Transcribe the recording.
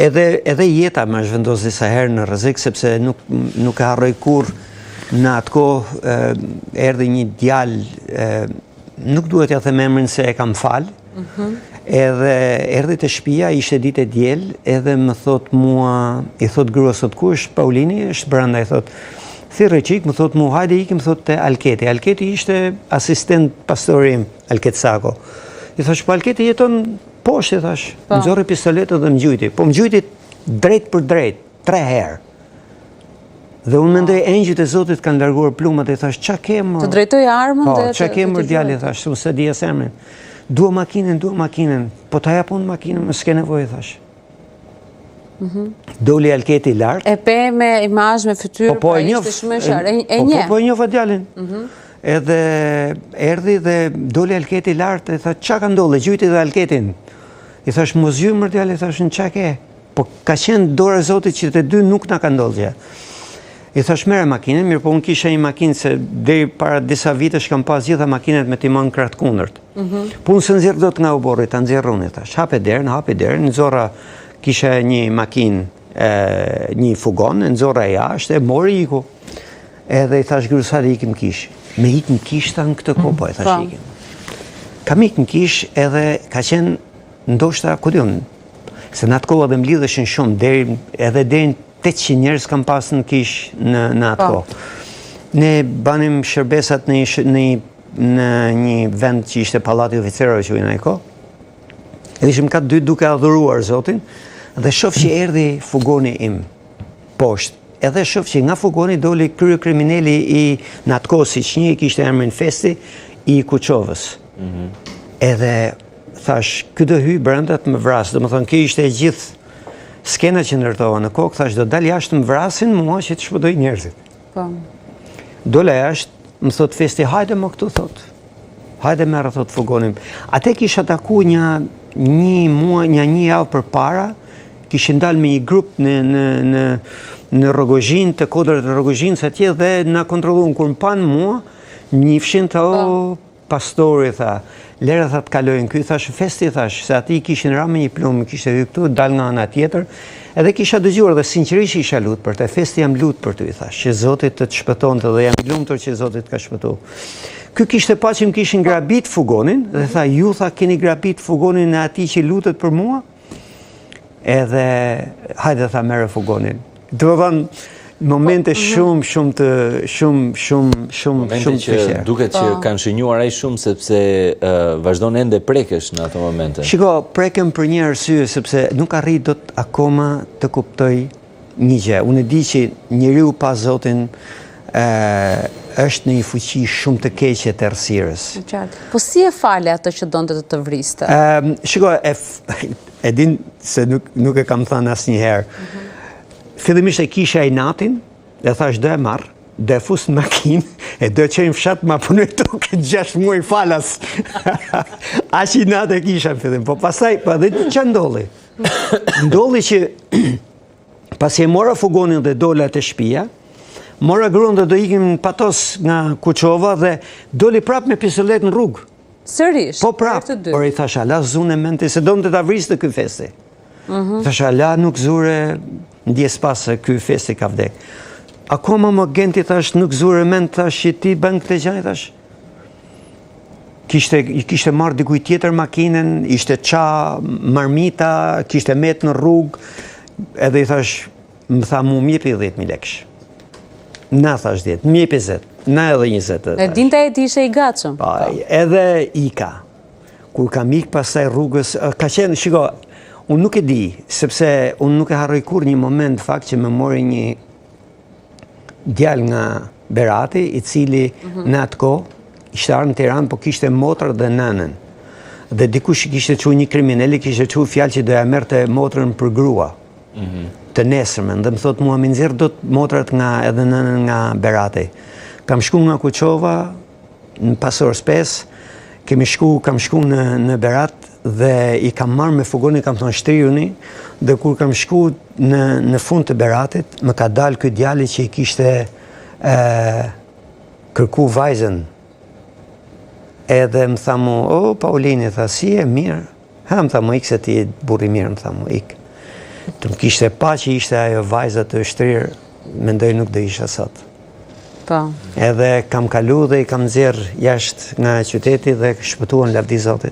Edhe jeta më është vendosur disa herë në rrezik, sepse nuk e harroj kurrë. Në atë kohë erdhi një djalë, nuk duhet ja them emrin se e kam fal. Edhe erdhi te shtëpia, ishte ditë e diel, edhe më thot mua, i thot gruas sot ku është Paulini, është brenda, i thot. Thirrë çik, më thot mua, hajde ikim, thot te Alketi. Alketi ishte asistent pastorim, Alket Sako. I thash, po Alketi jeton poshtë, i thash. Nxorri pistoletën dhe më gjujti. Po më gjujti drejt për drejt, 3 herë. Dhe unë mendoj engjëjt e Zotit kanë larguar plumat, i thash, ç'a ke më? Të drejtoj armën dhe ç'a ke më djalë, i thash, unë s'e di as emrin. Dua makinën, po ta jap unë makinën, më s'ke nevojë, thash. Doli Alketi lart. E pe me imazh, me fytyrë, po ishte shumë e qartë. E njeh. Po e njoh djalin. Edhe erdhi dhe doli Alketi lart, e tha, ç'a ka ndodhur? Gjujti dhe Alketin. I thash, mos gjy më djalë, i thash, ç'a ke? Po ka qenë dora e Zotit që të dy nuk na ka ndodhur gjë. I thash, merre makinën, mirë, po unë kisha një makinë se deri para disa vitesh kam pas gjitha makinat me timon krah të kundërt. Po unë s'e nxjerr dot nga uborri, ta nxjerr unë, thash. Hapi derën, nxorra, kisha një makinë, një fugon, nxorra jashtë, e mori iku. Edhe i thash gruas, hajde ikim kish. Me ikën kish ta në këtë kohë, po i thash ikim. Kam ikën kish edhe ka qenë ndoshta, ku diun, se në atë kohë edhe mlidheshin shumë, edhe deri 800 njerëz kam pas në kish në atë kohë. Ne banim shërbesat në një vend që ishte Pallati i Oficerëve që në ai kohë. Edhe ishim ka 2 duke adhuruar Zotin, dhe shoh që erdhi fugoni im poshtë. Edhe shoh që nga fugoni doli kryekriminali i në atë kohë, siç një kishte emrin Festi, i Kuçovës. Edhe thash, ky do hyj brenda të më vras, domethënë kjo ishte e gjithë skena që ndërtova në kokë, thash, do dal jashtë më vrasin mua që të shpëtoj njerëzit. Po. Dola jashtë, më thot Festi, hajde më këtu, thot. Hajde merr, thot, fugonim. Atë kisha taku një javë përpara, kishin dalë me një grup në Rogozhin, të kodrat e Rogozhinës atje, dhe na kontrolluan kur më pan mua, njifshin të pastori, tha, lera tha të kalojnë ky, thash, Festi, thash, se ati kishin ra me një plumë, kishte hyrë këtu, dal nga ana tjetër, edhe kisha dëgjuar dhe sinqerisht isha lut për të, Festi, jam lut për ty, thash, që Zoti të shpëtonte dhe jam i lumtur që Zoti të ka shpëtuar. Ky kishte pa që më kishin grabit fugonin, dhe tha, ju tha, keni grabit fugonin e atij që lutet për mua? Edhe, hajde, tha, merre fugonin. Do të thonë, momente shumë të momente që duket që kanë shënjuar ai shumë, sepse vazhdon ende prekesh në ato momente. Shiko, prekem për një arsye, sepse nuk arri dot akoma të kuptoj një gjë. Unë e di që njeriu pa Zotin është në një fuqi shumë të keqe të errësirës. Po si e fale atë që donte të vriste? Shiko, e din se nuk e kam thënë asnjëherë. Fillimisht e kisha i natin, dhe thash do e marr, do e fus në makinë, e do e qej në fshat ma punoj tokë 6 muaj falas. Aq i natë e kisha në fillim, po pastaj, po edhe ç'a ndolli? Ndolli që pasi e mora fugonin dhe dola te shtëpia, mora gruan dhe do ikim patos nga Kuçova dhe doli prap me pistolet në rrugë. Sërish? Po prap, por i thash, ala zune mente se donte ta vriste ky Festi. Thash, ala nuk zure ndjes pas se ky Festi ka vdek. Akoma më genti, thash, nuk zure mend, thash, që ti bën këtë gjë, thash. Kishte marrë dikuj tjetër makinën, ishte qa, marmita, kishte met në rrugë, edhe i thash, më tha mu mjepi 10.000 lekësh. Na thash 10, mjepi 20, na edhe 20. E dinte e ti ishe i gatshëm. Edhe ika. Kur kam ik pastaj rrugës, ka qenë, shiko, unë nuk e di, sepse unë nuk e harroj kur një moment fakt që më mori një djalë nga Berati, i cili në atë kohë ishte ardhur në Tiranë, po kishte motrë dhe nënën. Dhe dikush kishte thënë një kriminali, kishte thënë fjalë që doja merrte motrën për grua. Të nesërmen, dhe më thot mua, më nxjerr dot motrat nga edhe nënën nga Berati. Kam shku nga Kuçova në pas orës 5, kam shku në Berat dhe i kam marrë me fugonin, kam thonë shtriruni, dhe kur kam shku në fund të Beratit, më ka dalë ky djali që i kishte kërku vajzën. Edhe më tha mu, o, Paulini, tha, si e mirë? Ha, më tha mu, ik se ti burri mirë, më tha mu, ik. Të më kishte pa që ishte ajo vajza të shtrirë, mendoj nuk do isha sot. Po. Edhe kam kalu dhe i kam nxjerr jashtë nga qyteti dhe shpëtuar lavdi Zotit.